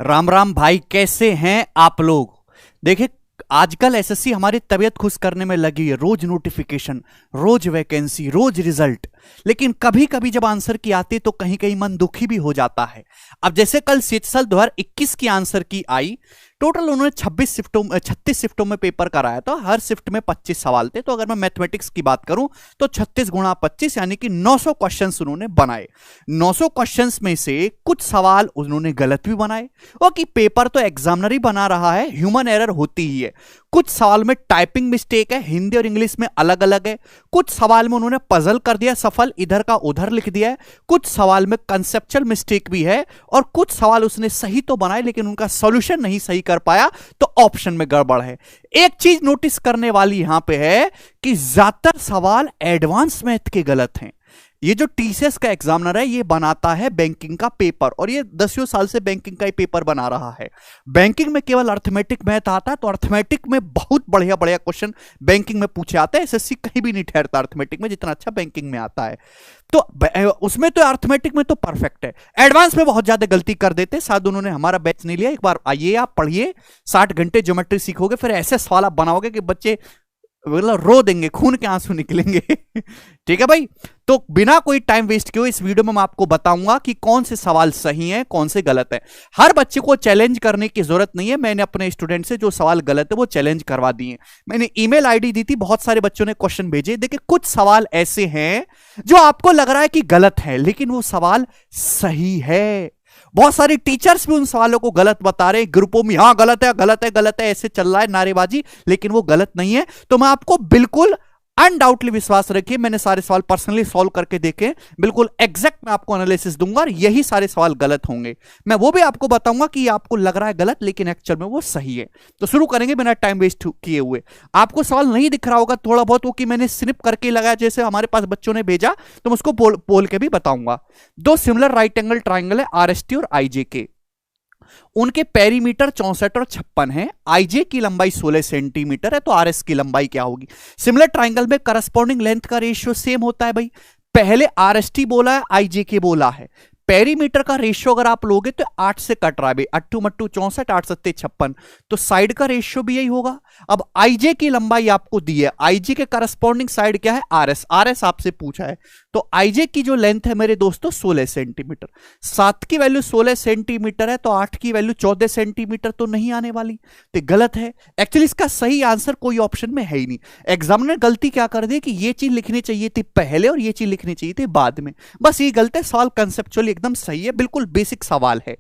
राम राम भाई, कैसे हैं आप लोग। देखिए, आजकल एसएससी हमारी तबीयत खुश करने में लगी है। रोज नोटिफिकेशन, रोज वैकेंसी, रोज रिजल्ट। लेकिन कभी कभी जब आंसर की आती तो कहीं कहीं मन दुखी भी हो जाता है। अब जैसे कल सीटसल 2021 की आंसर की आई। टोटल उन्होंने 36 शिफ्टों में पेपर कराया था। हर शिफ्ट में 25 सवाल थे। तो अगर मैं मैथमेटिक्स की बात करूं तो 36 गुणा 25 यानी कि 900 क्वेश्चंस उन्होंने बनाए। 900 क्वेश्चंस में से कुछ सवाल उन्होंने गलत भी बनाए। और कि पेपर तो एग्जामिनर ही बना रहा है, ह्यूमन एरर होती ही है। कुछ सवाल में टाइपिंग मिस्टेक है, हिंदी और इंग्लिश में अलग अलग है। कुछ सवाल में उन्होंने पजल कर दिया, सफल इधर का उधर लिख दिया है। कुछ सवाल में कंसेप्चुअल मिस्टेक भी है और कुछ सवाल उसने सही तो बनाए लेकिन उनका सॉल्यूशन नहीं सही कर पाया, तो ऑप्शन में गड़बड़ है। एक चीज नोटिस करने वाली यहां पे है कि ज्यादातर सवाल एडवांस मैथ के गलत हैं। ये जो टीसीएस का एग्जामिनर है ये बनाता है बैंकिंग का पेपर और ये 10 साल से बैंकिंग का ही पेपर बना रहा है। बैंकिंग में केवल अर्थमेटिक मैथ आता है, तो अर्थमेटिक में बहुत बढ़िया बढ़िया क्वेश्चन बैंकिंग में पूछे आते हैं। एसएससी कहीं भी नहीं ठहरता अर्थमेटिक में जितना अच्छा बैंकिंग में आता है। तो उसमें तो अर्थमेटिक में तो परफेक्ट है, एडवांस में बहुत ज्यादा गलती कर देते। शायद उन्होंने हमारा बैच नहीं लिया। एक बार आइए, आप पढ़िए, 60 घंटे ज्योमेट्री सीखोगे, फिर ऐसे सवाल आप बनाओगे कि बच्चे मतलब रो देंगे, खून के आंसू निकलेंगे। ठीक है भाई। तो बिना कोई टाइम वेस्ट किए इस वीडियो में मैं आपको बताऊंगा कि कौन से सवाल सही हैं, कौन से गलत हैं। हर बच्चे को चैलेंज करने की जरूरत नहीं है। मैंने अपने स्टूडेंट से जो सवाल गलत है वो चैलेंज करवा दिए। मैंने ईमेल आईडी दी थी, बहुत सारे बच्चों ने क्वेश्चन भेजे। देखिए, कुछ सवाल ऐसे हैं जो आपको लग रहा है कि गलत है लेकिन वो सवाल सही है। बहुत सारे टीचर्स भी उन सवालों को गलत बता रहे हैं ग्रुपों में, हाँ गलत है गलत है गलत है, ऐसे चल रहा है नारेबाजी, लेकिन वो गलत नहीं है। तो मैं आपको बिल्कुल अनडाउटली विश्वास रखिए, मैंने सारे सवाल पर्सनली सॉल्व करके देखे, बिल्कुल एग्जैक्ट मैं आपको एनालिसिस दूंगा और यही सारे सवाल गलत होंगे। मैं वो भी आपको बताऊंगा कि आपको लग रहा है गलत लेकिन एक्चुअल में वो सही है। तो शुरू करेंगे बिना टाइम वेस्ट किए हुए। आपको सवाल नहीं दिख रहा होगा थोड़ा बहुत, वो कि मैंने स्निप करके लगाया जैसे हमारे पास बच्चों ने भेजा, तो मैं उसको बोल के भी बताऊंगा। दो सिमिलर राइट एंगल ट्राइंगल है, आरएसटी और आईजेके। उनके पेरीमीटर 64 और 56 है। आईजे की लंबाई 16 सेंटीमीटर है, तो आरएस की लंबाई क्या होगी। सिमिलर ट्राइंगल में करस्पॉन्डिंग लेंथ का रेशियो सेम होता है भाई। पहले आरएसटी बोला है, आईजेके बोला है। पेरीमीटर का रेशियो अगर आप लोगे तो 8 से कट रहा है भाई, 8 मट्टू 64, 8 सत्ते 56, तो साइड का रेशियो भी यही होगा। अब आईजे की लंबाई आपको दी है, आईजे के करस्पॉन्डिंग साइड क्या है, आरएस। आरएस आपसे पूछा है, तो आईजे की जो लेंथ है मेरे दोस्तों 16 सेंटीमीटर। 7 की वैल्यू 16 सेंटीमीटर है, तो 8 की वैल्यू 14 सेंटीमीटर तो नहीं आने वाली, तो गलत है। एक्चुअली इसका सही आंसर कोई ऑप्शन में है ही नहीं। एग्जामिनर ने गलती क्या कर दी कि ये चीज लिखनी चाहिए थी पहले और ये चीज लिखनी चाहिए थी बाद में, बस ये गलत है। सवाल कंसेप्चुअली एकदम सही है, बिल्कुल बेसिक सवाल है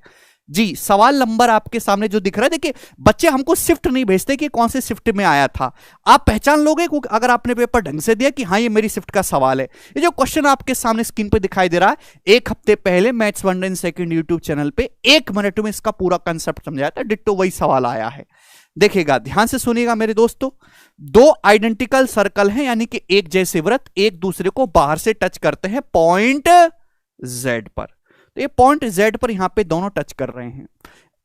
जी। सवाल नंबर आपके सामने जो दिख रहा है, देखिए बच्चे हमको शिफ्ट नहीं भेजते कि कौन से शिफ्ट में आया था। आप पहचान लोगे अगर आपने पेपर ढंग से दिया कि हाँ ये मेरी शिफ्ट का सवाल है। ये जो क्वेश्चन आपके सामने स्क्रीन पे दिखाई दे रहा है, एक हफ्ते पहले maths 1 in second YouTube channel पे 1 मिनट में इसका पूरा कंसेप्ट समझाया था, डिट्टो वही सवाल आया है। देखिएगा, ध्यान से सुनिएगा मेरे दोस्तों। दो आइडेंटिकल सर्कल हैं, यानी कि एक जैसे वृत्त एक दूसरे को बाहर से टच करते हैं पॉइंट जेड पर। तो ये पॉइंट जेड पर यहां पे दोनों टच कर रहे हैं।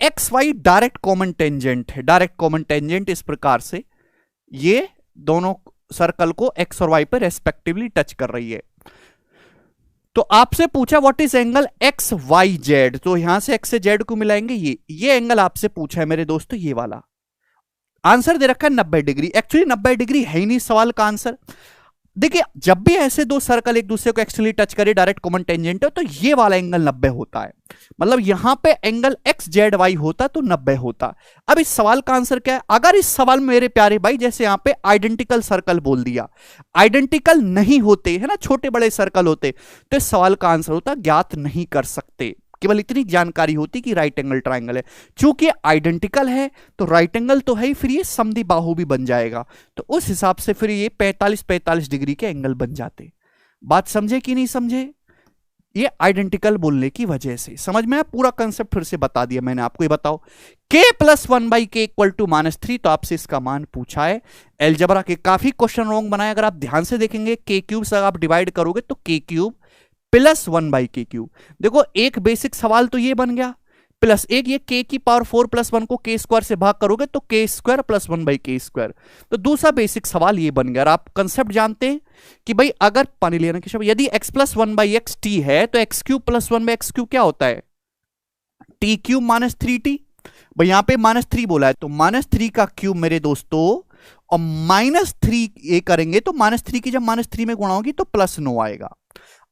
X Y direct common tangent है। डायरेक्ट कॉमन टेंजेंट इस प्रकार से ये दोनों सर्कल को एक्स और वाई पर रेस्पेक्टिवली टच कर रही है। तो आपसे पूछा what is angle X Y Z, तो यहां से एक्स से जेड को मिलाएंगे, ये एंगल आपसे पूछा है मेरे दोस्तों, ये वाला। आंसर दे रखा है 90 डिग्री। एक्चुअली 90 डिग्री है ही नहीं सवाल का आंसर। देखिए, जब भी ऐसे दो सर्कल एक दूसरे को एक्चुअली टच करे, डायरेक्ट कॉमन टेंजेंट है, तो ये वाला एंगल 90 होता है। मतलब यहां पे एंगल एक्स जेड वाई होता तो 90 होता। अब इस सवाल का आंसर क्या है। अगर इस सवाल में मेरे प्यारे भाई जैसे यहां पे आइडेंटिकल सर्कल बोल दिया, आइडेंटिकल नहीं होते है ना, छोटे बड़े सर्कल होते, तो इस सवाल का आंसर होता ज्ञात नहीं कर सकते। केवल इतनी जानकारी होती कि राइट एंगल ट्राइंगल है। चूंकि आइडेंटिकल है तो राइट एंगल तो है ही, फिर ये समद्विबाहु भी बन जाएगा, तो उस हिसाब से फिर ये 45-45 डिग्री के एंगल बन जाते। बात समझे कि नहीं समझे। ये आइडेंटिकल बोलने की वजह से समझ में पूरा कंसेप्ट फिर से बता दिया मैंने आपको। ये बताओ k + 1/k = -3, तो आपसे इसका मान पूछा है। अलजेब्रा के काफी क्वेश्चन रॉन्ग बनाए, अगर आप ध्यान से देखेंगे k³ से आप डिवाइड करोगे तो k³ + 1/k³। देखो एक बेसिक सवाल तो ये बन गया, प्लस एक ये k⁴ + 1 को k² से भाग करोगे तो k² + 1/k²। तो दूसरा बेसिक सवाल ये बन गया। आप कंसेप्ट जानते हैं कि भाई अगर पानी लेना कि यदि x + 1/x t है तो x³ + 1/x³ क्या होता है, टी क्यूब माइनस 3t, भाई यहां पे -3 बोला है तो -3 का क्यूब मेरे दोस्तों, और -3 ये करेंगे तो -3 की जब -3 में गुणा होगी तो +9 आएगा।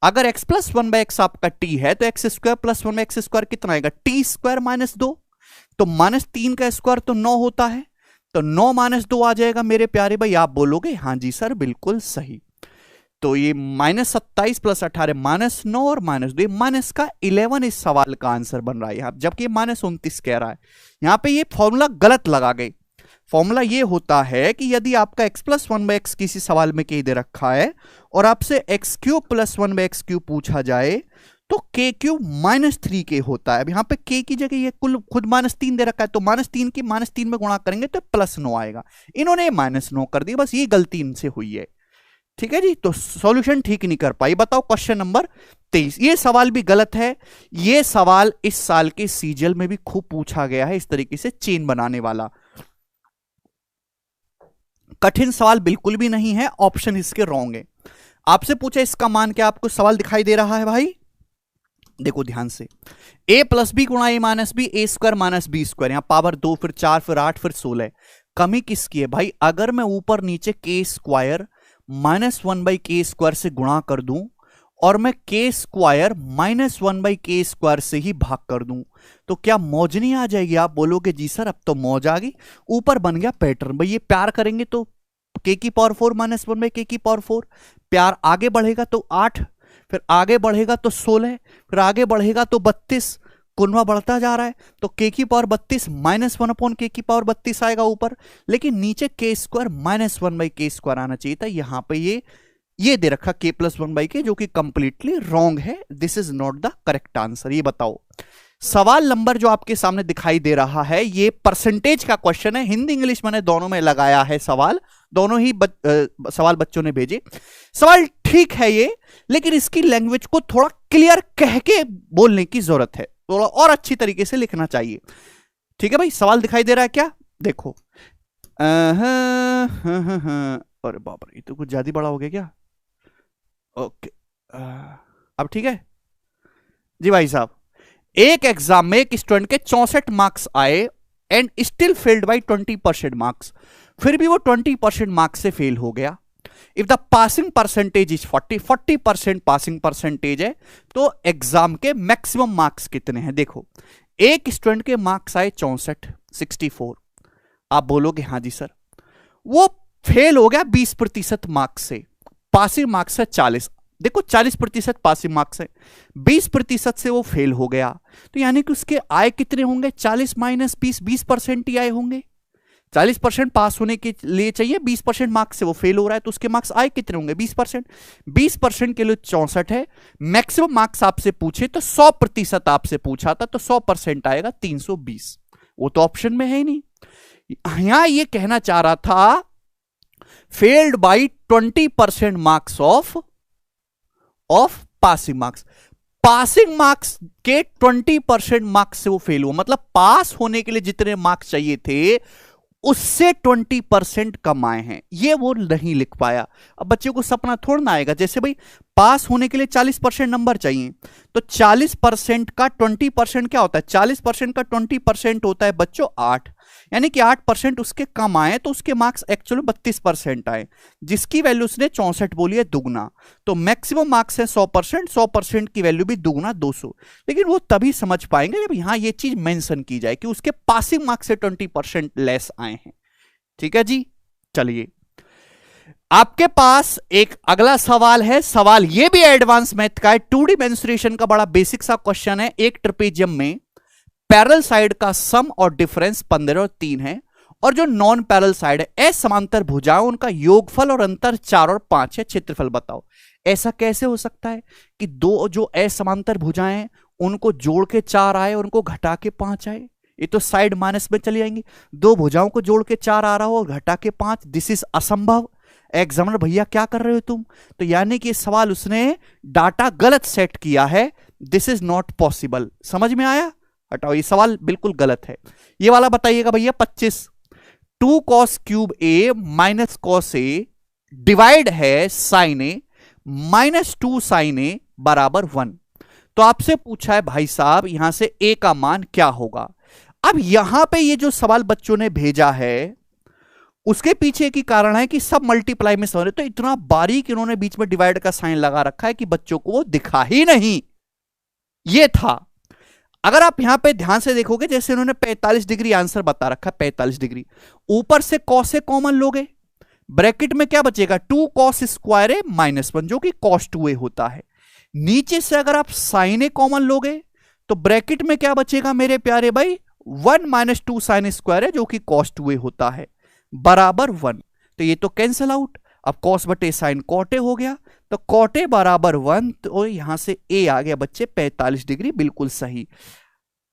अगर x प्लस 1/x आपका t है तो x square plus 1/x square कितना आएगा, t स्क्वायर -2, तो -3 का स्क्वायर तो 9 होता है, तो 9 - 2 आ जाएगा मेरे प्यारे भाई। आप बोलोगे हाँ जी सर बिल्कुल सही। तो ये -27 + 18 -9 और -2, माइनस का 11 इस सवाल का आंसर बन रहा है यहाँ, जबकि -29 कह रहा है। यहाँ पे ये फॉर्मूला गलत लगा गए। फॉर्मूला ये होता है कि यदि आपका x प्लस 1/x किसी सवाल में कहीं दे रखा है और आपसे x³ + 1/x³ पूछा जाए तो k³ -3k होता है। अब यहाँ पे k की जगह ये कुल खुद -3 दे रखा है, तो -3 की -3 में गुणा करेंगे तो +9 आएगा। इन्होंने -9 कर दिया, बस ये गलती इनसे हुई है। ठीक है जी, तो सॉल्यूशन ठीक नहीं कर पाई। बताओ क्वेश्चन नंबर 23, ये सवाल भी गलत है। ये सवाल इस साल के सीजीएल में भी खूब पूछा गया है, इस तरीके से चेन बनाने वाला। कठिन सवाल बिल्कुल भी नहीं है, ऑप्शन इसके रॉन्ग है। आपसे पूछा इसका मान क्या, आपको सवाल दिखाई दे रहा है भाई, देखो ध्यान से, a + b × a - b, a² - b², यहां पावर 2, फिर 4, फिर 8, फिर 16। कमी किसकी है भाई, अगर मैं ऊपर नीचे k² -1/k² से गुणा कर दूं और मैं k² -1/k² से ही भाग कर दूं तो क्या मौज नहीं आ जाएगी। आप बोलोगे जी सर अब तो मौज आ गई, ऊपर बन गया पैटर्न। भाई ये प्यार करेंगे तो k⁴ -1/k⁴, प्यार आगे बढ़ेगा तो 8, फिर आगे बढ़ेगा तो 16, फिर आगे बढ़ेगा तो 32, कुनवा बढ़ता जा रहा है तो k⁴ -1/k⁴ आएगा ऊपर, लेकिन नीचे k² -1/k² आना चाहिए था। यहां पे ये दे रखा k + 1/k, जो कि कंप्लीटली रॉन्ग है। This is not the correct answer. ये बताओ सवाल नंबर जो आपके सामने दिखाई दे रहा है ये परसेंटेज का क्वेश्चन है, हिंदी इंग्लिश मैंने दोनों में लगाया है सवाल, दोनों ही सवाल बच्चों ने भेजे। सवाल ठीक है ये, लेकिन इसकी लैंग्वेज को थोड़ा क्लियर कह के बोलने की जरूरत है, थोड़ा और अच्छी तरीके से लिखना चाहिए। ठीक है भाई, सवाल दिखाई दे रहा है क्या, देखो। अरे बाप रे, ये तो कुछ ज्यादा बड़ा हो गया क्या। ओके, अब ठीक है जी भाई साहब। एक एग्जाम में एक स्टूडेंट के 64 मार्क्स आए and still failed by 20% marks, फिर भी वो 20% मार्क्स से फेल हो गया। If the passing percentage is 40% passing percentage है तो एग्जाम के मैक्सिमम मार्क्स कितने हैं। देखो एक स्टूडेंट के मार्क्स आए 64, आप बोलोगे हाँ जी सर, वो फेल हो गया 20% मार्क्स से, पासिंग मार्क्स है 40। देखो 40% पासिंग मार्क्स है, 20% से वो फेल हो गया, तो यानी कि उसके आए कितने होंगे, 40 - 20, 20% ही आए होंगे। 40% पास होने के लिए चाहिए, 20% मार्क्स से वो फेल हो रहा है तो उसके मार्क्स आए कितने होंगे, 20%। 20% के लिए 64 है, मैक्सिमम मार्क्स आपसे पूछे तो 100% आपसे पूछा था तो 100% आएगा 320, वो तो ऑप्शन में है ही नहीं। यहां ये कहना चाह रहा था failed by 20% marks of passing marks, passing marks के 20% मार्क्स से वो फेल हुआ, मतलब पास होने के लिए जितने मार्क्स चाहिए थे उससे 20% कम आए हैं, ये वो नहीं लिख पाया। अब बच्चे को सपना थोड़ा ना आएगा, जैसे भाई पास होने के लिए 40% नंबर चाहिए तो 40% का 20% क्या होता है, 40% का 20% होता है बच्चों 8, यानी कि 8% उसके कम आए तो उसके मार्क्स एक्चुअली 32% आए, जिसकी वैल्यू उसने 64 बोली है दुगना, तो मैक्सिमम मार्क्स है 100%, 100% की वैल्यू भी दुगना 200। लेकिन वो तभी समझ पाएंगे जब यहां ये चीज मेंशन की जाए कि उसके पासिंग मार्क्स से 20% लेस आए हैं। ठीक है जी, चलिए आपके पास एक अगला सवाल है। सवाल ये भी एडवांस मैथ का है, 2D मेंसुरेशन का बड़ा बेसिक सा क्वेश्चन है। एक ट्रेपेजियम में पैरेलल साइड का सम और डिफरेंस 15 और 3 है, और जो नॉन पैरेलल साइड है असमांतर भुजाएं उनका योगफल और अंतर 4 और 5 है, क्षेत्रफल बताओ। ऐसा कैसे हो सकता है कि दो जो असमांतर भुजाएं हैं उनको जोड़ के 4 आए और उनको घटा के 5 आए, ये तो साइड माइनस में चली जाएंगी। दो भुजाओं को जोड़ के 4 आ रहा हो और घटा के 5, दिस इज असंभव। एग्जामिनर भैया क्या कर रहे हो तुम, तो यानी कि सवाल उसने डाटा गलत सेट किया है, दिस इज नॉट पॉसिबल। समझ में आया, हटाओ ये सवाल बिल्कुल गलत है। ये वाला बताइएगा भैया 25, 2 cos³ a minus cos a divide है sin a -2 sin a बराबर 1, तो आपसे पूछा है भाई साहब यहां से ए का मान क्या होगा। अब यहां पे ये जो सवाल बच्चों ने भेजा है उसके पीछे एक ही कारण है कि सब मल्टीप्लाई में समझ रहे, तो इतना बारीक इन्होंने बीच में डिवाइड का साइन लगा रखा है कि बच्चों को वो दिखा ही नहीं। ये था। अगर आप यहां पे ध्यान से देखोगे जैसे इन्होंने 45 डिग्री आंसर बता रखा है, 45 डिग्री, ऊपर से कॉस से कॉमन लोगे, ब्रैकेट में क्या बचेगा 2 cos स्क्वायर ए -1 जो कि cos 2a होता है। नीचे से अगर आप साइन ए कॉमन लोगे तो ब्रैकेट में क्या बचेगा मेरे प्यारे भाई 1 - 2 sin स्क्वायर है जो कि cos 2a होता है बराबर 1। तो ये तो कैंसिल आउट, अब cos बटे साइन कॉट ए हो गया, तो कॉट ए बराबर 1, तो यहां से ए आ गया बच्चे 45 डिग्री, बिल्कुल सही।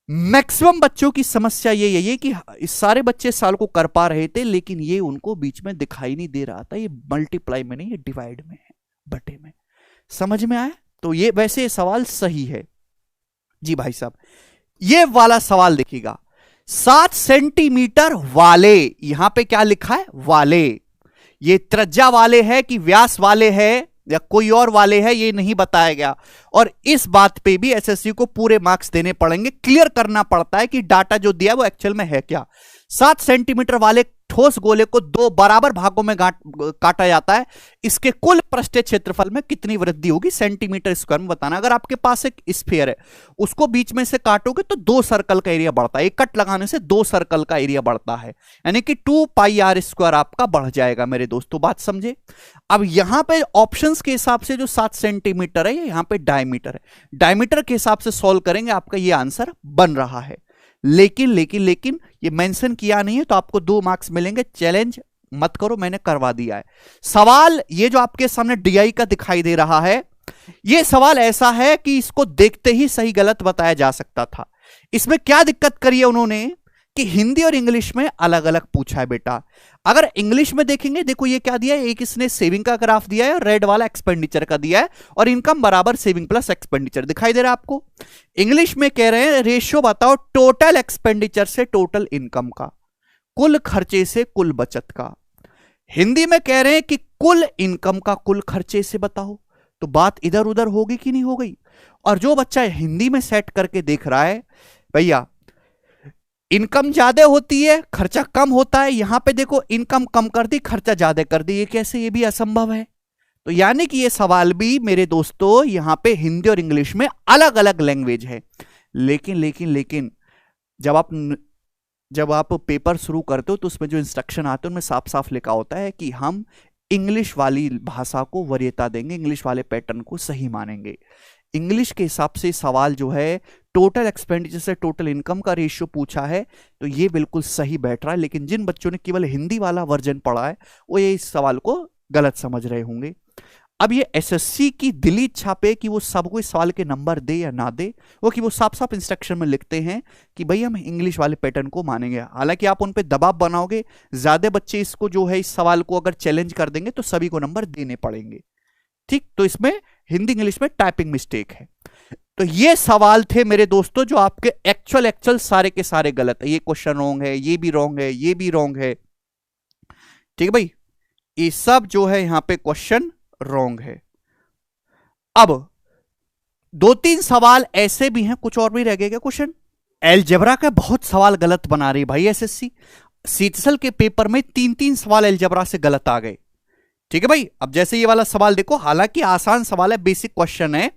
मैक्सिमम बच्चों की समस्या ये है कि इस सारे बच्चे साल को कर पा रहे थे लेकिन ये उनको बीच में दिखाई नहीं दे रहा था, ये मल्टीप्लाई में नहीं, ये डिवाइड में है, बटे में। समझ में आया? तो ये वैसे ये सवाल सही है जी भाई साहब। ये वाला सवाल देखिएगा, 7 सेंटीमीटर वाले, यहां पे क्या लिखा है वाले, ये त्रिज्या वाले है कि व्यास वाले है या कोई और वाले है ये नहीं बताया गया। और इस बात पे भी एसएससी को पूरे मार्क्स देने पड़ेंगे, क्लियर करना पड़ता है कि डाटा जो दिया वो एक्चुअल में है क्या। 7 सेंटीमीटर वाले ठोस गोले को 2 बराबर भागों में काटा जाता है, इसके कुल पृष्ठीय क्षेत्रफल में कितनी वृद्धि होगी सेंटीमीटर स्क्वायर में बताना। अगर आपके पास एक स्फीयर है उसको बीच में से काटोगे तो 2 सर्कल का एरिया बढ़ता है, एक कट लगाने से 2 सर्कल का एरिया बढ़ता है, यानी कि 2πr² आपका बढ़ जाएगा मेरे दोस्तों, बात समझे। अब यहां पे ऑप्शंस के हिसाब से जो 7 सेंटीमीटर है यहां पे डायमीटर है, डायमीटर के हिसाब से सॉल्व करेंगे आपका ये आंसर बन रहा है। लेकिन ये मेंशन किया नहीं है तो आपको 2 मार्क्स मिलेंगे, चैलेंज मत करो, मैंने करवा दिया है। सवाल ये जो आपके सामने डीआई का दिखाई दे रहा है, ये सवाल ऐसा है कि इसको देखते ही सही गलत बताया जा सकता था। इसमें क्या दिक्कत करी है उन्होंने कि हिंदी और इंग्लिश में अलग अलग पूछा है बेटा। अगर इंग्लिश में देखेंगे, देखो ये क्या दिया है, एक इसने सेविंग का ग्राफ दिया है और रेड वाला एक्सपेंडिचर का दिया है, और इनकम बराबर सेविंग प्लस एक्सपेंडिचर दिखाई दे रहा है आपको। इंग्लिश में कह रहे हैं रेशियो बताओ टोटल एक्सपेंडिचर से टोटल इनकम का, कुल खर्चे से कुल बचत का। हिंदी में कह रहे हैं कि कुल इनकम का कुल खर्चे से बताओ। तो बात इधर उधर होगी कि नहीं हो गई। और जो बच्चा हिंदी में सेट करके देख रहा है, भैया इनकम ज्यादा होती है खर्चा कम होता है, यहां पे देखो इनकम कम कर दी खर्चा ज्यादा कर दी, ये कैसे, ये भी असंभव है। तो यानी कि ये सवाल भी मेरे दोस्तों यहां पे हिंदी और इंग्लिश में अलग अलग लैंग्वेज है। लेकिन जब आप पेपर शुरू करते हो तो उसमें जो इंस्ट्रक्शन आते हैं उनमें साफ साफ लिखा होता है कि हम इंग्लिश वाली भाषा को वरीयता देंगे, इंग्लिश वाले पैटर्न को सही मानेंगे। इंग्लिश के हिसाब से सवाल जो है टोटल एक्सपेंडिचर से टोटल इनकम का रेशियो पूछा है, तो ये बिल्कुल सही बैठ रहा है। लेकिन जिन बच्चों ने केवल हिंदी वाला वर्जन पढ़ा है वो ये इस सवाल को गलत समझ रहे होंगे। अब ये एसएससी की दिली इच्छा पे कि वो सबको इस सवाल के नंबर दे या ना दे, वो कि वो साफ साफ इंस्ट्रक्शन में लिखते हैं कि भाई हम इंग्लिश वाले पैटर्न को मानेंगे। हालांकि आप उन पे दबाव बनाओगे, ज्यादा बच्चे इसको जो है इस सवाल को अगर चैलेंज कर देंगे तो सभी को नंबर देने पड़ेंगे, ठीक। तो इसमें हिंदी इंग्लिश में टाइपिंग मिस्टेक है। तो ये सवाल थे मेरे दोस्तों जो आपके एक्चुअल सारे के सारे गलत है। ये क्वेश्चन रॉन्ग है, ये भी रॉन्ग है, ये भी रॉन्ग है, ठीक है भाई, ये सब जो है यहां पे क्वेश्चन रॉन्ग है। अब 2-3 सवाल ऐसे भी हैं, कुछ और भी रह गए क्या क्वेश्चन। एलजेब्रा का बहुत सवाल गलत बना रही भाई एसएससी। सीटसल के पेपर में 3-3 सवाल एलजेब्रा से गलत आ गए, ठीक है भाई। अब जैसे ये वाला सवाल देखो, हालांकि आसान सवाल है, बेसिक क्वेश्चन है,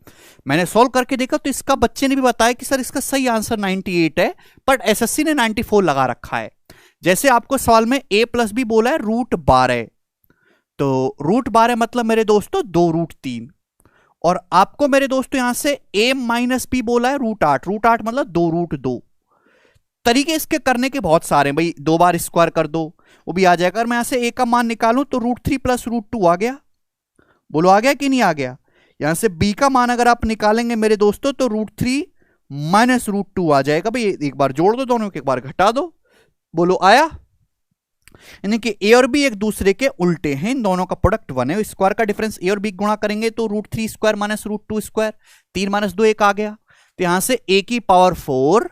मैंने सॉल्व करके देखा तो इसका बच्चे ने भी बताया कि सर इसका सही आंसर 98 है, बट एसएससी ने 94 लगा रखा है। जैसे आपको सवाल में a+b बोला है √12, तो √12 मतलब मेरे दोस्तों 2√3, और आपको मेरे दोस्तों यहां से a-b बोला है √8, √8 मतलब 2√2। तरीके इसके करने के बहुत सारे हैं भाई, 2 बार स्क्वायर कर दो वो भी आ जाएगा। अगर मैं यहां से a का मान निकालूं तो √3 + √2 आ गया, बोलो आ गया कि नहीं आ गया। यहां से b का मान अगर आप निकालेंगे मेरे दोस्तों तो √3 - √2 आ जाएगा भाई। एक बार जोड़ दो दोनों को, एक बार घटा दो, बोलो आया। यानी कि a और b एक दूसरे के उल्टे हैं, इन दोनों का प्रोडक्ट 1 है। स्क्वायर का डिफरेंस a और b गुणा करेंगे तो √3² - √2², 3 - 2 1 आ गया। तो यहां से a⁴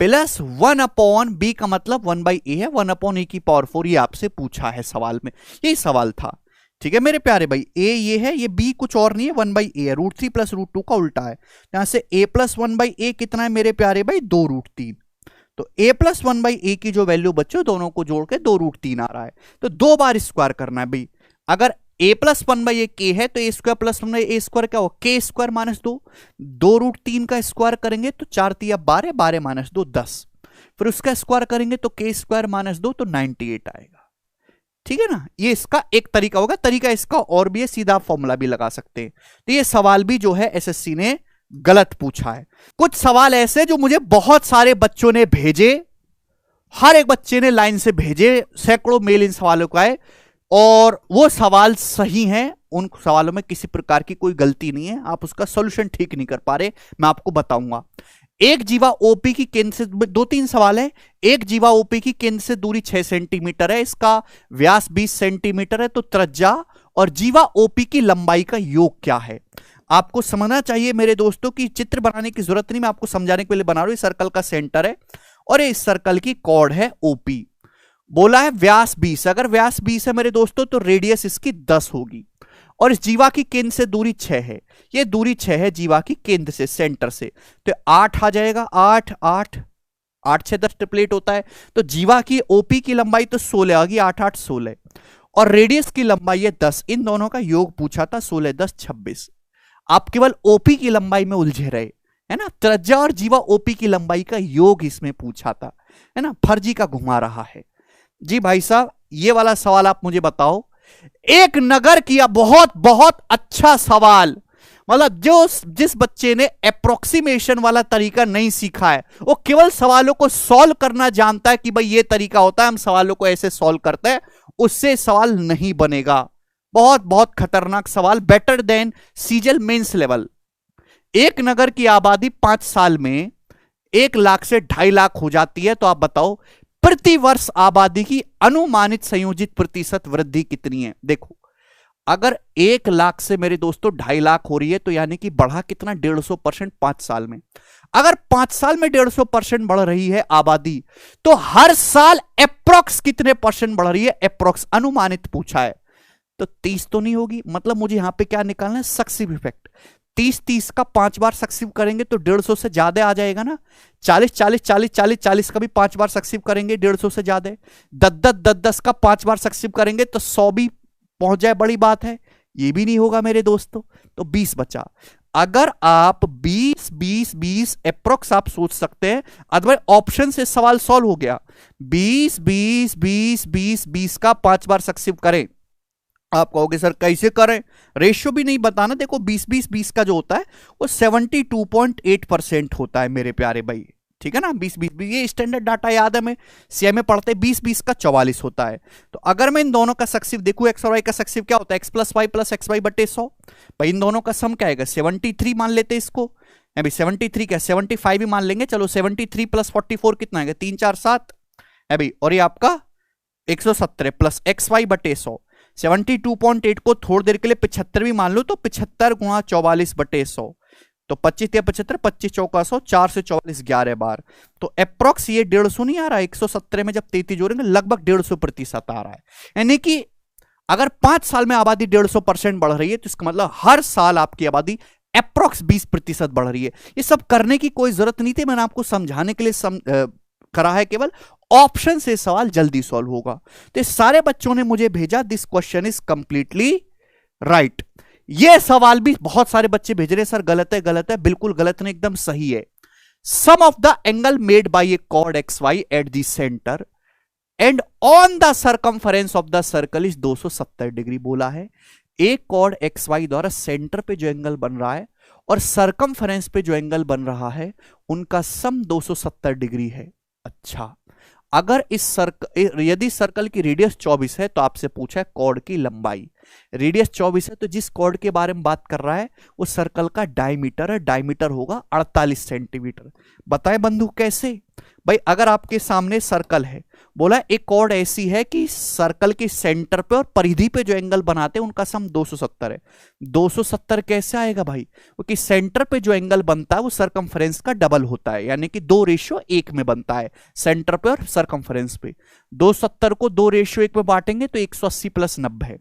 प्लस 1/b का मतलब 1/a है, 1/a⁴ ये आपसे पूछा है सवाल में, यही सवाल था, ठीक है मेरे प्यारे भाई, ए ये है, ये बी कुछ और नहीं है, 1/a है, √3 + √2 का उल्टा है। यहां से a + 1/a कितना है मेरे प्यारे भाई, 2√3। तो a + 1/a की जो वैल्यू बच्चों दोनों को जोड़ के 2√3 आ रहा है। तो 2 बार स्क्वायर करना है भाई। अगर a + 1/a k है तो a² + 1/a² क्या हो, k² -2। 2√3 का स्क्वायर करेंगे तो 4 × 12, 12 - 2 10। फिर उसका स्क्वायर करेंगे तो k² -2 तो 98 आएगा। ठीक है ना, ये इसका एक तरीका होगा। तरीका इसका और भी है, सीधा फॉर्मूला भी लगा सकते हैं। तो ये सवाल भी जो है एसएससी ने गलत पूछा है। कुछ सवाल ऐसे जो मुझे बहुत सारे बच्चों ने भेजे, हर एक बच्चे ने लाइन से भेजे, सैकड़ों मेल इन सवालों का है, और वो सवाल सही हैं। उन सवालों में किसी प्रकार की कोई गलती नहीं है, आप उसका सॉल्यूशन ठीक नहीं कर पा रहे, मैं आपको बताऊंगा। एक जीवा ओपी की केंद्र से, 2-3 सवाल है। एक जीवा ओपी की केंद्र से दूरी 6 सेंटीमीटर है, इसका व्यास 20 सेंटीमीटर है, तो त्रिज्या और जीवा ओपी की लंबाई का योग क्या है। आपको समझना चाहिए मेरे दोस्तों की चित्र बनाने की जरूरत नहीं, मैं आपको समझाने के लिए बना रहा हूं। सर्कल का सेंटर है और इस सर्कल की कॉर्ड है ओपी। बोला है व्यास 20, अगर व्यास 20 है मेरे दोस्तों तो रेडियस इसकी 10 होगी, और इस जीवा की केंद्र से दूरी 6 है। ये दूरी 6 है जीवा की केंद्र से, सेंटर से, तो 8 आ जाएगा। 8 8 8 6 10 ट्रिपलेट होता है, तो जीवा की ओपी की लंबाई तो 16 आ गई, 8 8 16, और रेडियस की लंबाई है 10। इन दोनों का योग पूछा था, 16 10 26। आप केवल ओपी की लंबाई में उलझे रहे, है ना। त्रिज्या और जीवा ओपी की लंबाई का योग इसमें पूछा था, है ना, फर्जी का घुमा रहा है जी। भाई साहब ये वाला सवाल आप मुझे बताओ। एक नगर किया, बहुत बहुत अच्छा सवाल, मतलब जो जिस बच्चे ने अप्रोक्सीमेशन वाला तरीका नहीं सीखा है, वो केवल सवालों को सॉल्व करना जानता है कि भाई ये तरीका होता है, हम सवालों को ऐसे सॉल्व करते हैं, उससे सवाल नहीं बनेगा। बहुत बहुत खतरनाक सवाल, बेटर देन सीजल मेंस लेवल। एक नगर की आबादी 5 साल में 1 लाख से 2.5 लाख हो जाती है, तो आप बताओ प्रति वर्ष आबादी की अनुमानित संयोजित प्रतिशत वृद्धि कितनी है। देखो अगर 1 लाख से मेरे दोस्तों 2.5 लाख हो रही है, तो यानी कि बढ़ा कितना, 150% 5 साल में। अगर 5 साल में 150% बढ़ रही है आबादी, तो हर साल अप्रोक्स कितने % बढ़ रही है, अप्रोक्स अनुमानित पूछा है, तो 30 तो नहीं होगी। मतलब मुझे यहां पे क्या निकालना है, सक्सीव इफेक्ट। 30 का 5 बार सक्सीव करेंगे तो 150 से ज्यादा आ जाएगा ना। 40 40 40 40 40 का भी 5 बार सक्सीव करेंगे 150 से ज्यादा। 10 का 5 बार सक्सीव करेंगे तो 100 भी पहुंच जाए, बड़ी बात है। ये भी नहीं होगा मेरे दोस्तों, तो 20 बचा। अगर आप 20 20 20 अप्रोक्स आप सोच सकते हैं, अदरवाइज ऑप्शन से सवाल सॉल्व हो गया। 20 20 20 20 20 का 5 बार सक्सीव करें। आप कहोगे सर कैसे करें, रेशियो भी नहीं बताना। देखो 20 20 20 का जो होता है वो 72.8% होता है मेरे प्यारे भाई, ठीक है ना। 20 20 ये स्टैंडर्ड डाटा याद है, हमें सीएम में पढ़ते 20 20 का 44 होता है। तो अगर मैं इन दोनों का सक्सीव देखूं, एक्स और वाई का सक्सीव क्या होता है, x + y + xy / 100। भाई इन दोनों का सम क्या आएगा, 73 मान लेते हैं इसको। अभी 73 क्या, 75 भी मान लेंगे, चलो 73 + 44 कितना आएगा, 3 4 7 है भाई। और ये आपका 117 + xy / 100। 72.8 को थोड़ी देर के लिए 75 भी मान लो, तो 75 × 44 / 100, तो 25 या 75, 25 चौका 100, 4 से 44 11 बार, तो अप्रोक्स ये 150 नहीं आ रहा है। 117 में जब 33 जोड़ेंगे लगभग 150% आ रहा है। यानी कि अगर 5 साल में आबादी 150% बढ़ रही है, तो इसका मतलब हर साल आपकी आबादी अप्रोक्स 20% बढ़ रही है। ये सब करने की कोई जरूरत नहीं थी, मैंने आपको समझाने के लिए करा है, केवल ऑप्शन से सवाल जल्दी सॉल्व होगा। तो सारे बच्चों ने मुझे भेजा this question is completely right. ये सवाल भी बहुत सारे बच्चे भेज रहे सर गलत है, गलत है। बिल्कुल गलत नहीं, एकदम सही है। Sum of the angle made by a chord X Y at the centre and on the circumference of the circle is 270 degree बोला है। एक कॉर्ड एक्स वाई द्वारा सेंटर पे जो एंगल बन रहा है और सर्कमफरेंस पे जो एंगल बन रहा है, उनका सम 270 डिग्री है। अच्छा, अगर यदि सर्कल की रेडियस 24 है, तो आपसे पूछा है कॉर्ड की लंबाई। रेडियस 24 है, तो जिस कॉर्ड के बारे में बात कर रहा है वो सर्कल का डायमीटर है, डायमीटर होगा 48 सेंटीमीटर। बताएं बंधु कैसे। भाई अगर आपके सामने सर्कल है, बोला एक कॉर्ड ऐसी है कि सर्कल के सेंटर पे और परिधि पे जो एंगल बनाते हैं उनका सम 270 है। 270 कैसे आएगा भाई, क्योंकि सेंटर पे जो एंगल बनता है वो सर्कमफरेंस का डबल होता है, यानी कि 2:1 में बनता है सेंटर पे और सर्कमफरेंस पे। 270 को 2:1 में बांटेंगे तो 180 + 90 है।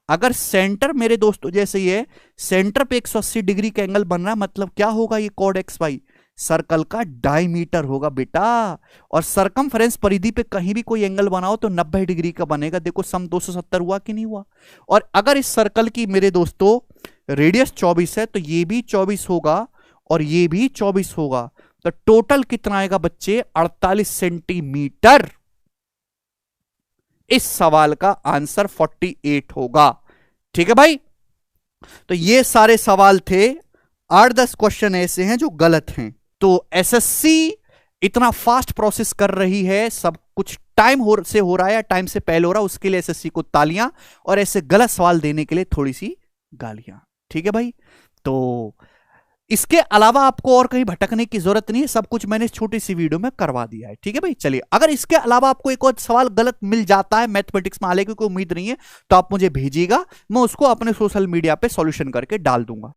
अगर सेंटर मेरे दोस्तों जैसे ही है, सेंटर पे 180 डिग्री का एंगल बन रहा है, मतलब क्या होगा ये कॉड एक्स वाई, सर्कल का डायमीटर होगा बेटा। और सरकमफ्रेंस परिधि पे कहीं भी कोई एंगल बनाओ तो 90 डिग्री का बनेगा। देखो सम 270 हुआ कि नहीं हुआ। और अगर इस सर्कल की मेरे दोस्तों रेडियस 24 है तो ये भी 24 होगा और ये भी 24 होगा, तो टोटल कितना आएगा बच्चे, 48 सेंटीमीटर। इस सवाल का आंसर 48 होगा। ठीक है भाई, तो ये सारे सवाल थे। 8-10 क्वेश्चन ऐसे हैं जो गलत हैं। तो एसएससी इतना फास्ट प्रोसेस कर रही है, सब कुछ टाइम से हो रहा है या टाइम से पहले हो रहा है, उसके लिए एसएससी को तालियां, और ऐसे गलत सवाल देने के लिए थोड़ी सी गालियां। ठीक है भाई, तो इसके अलावा आपको और कहीं भटकने की जरूरत नहीं है, सब कुछ मैंने इस छोटी सी वीडियो में करवा दिया है। ठीक है भाई, चलिए, अगर इसके अलावा आपको एक और सवाल गलत मिल जाता है मैथमेटिक्स में, हालांकि कोई उम्मीद नहीं है, तो आप मुझे भेजिएगा, मैं उसको अपने सोशल मीडिया पे सॉल्यूशन करके डाल दूंगा।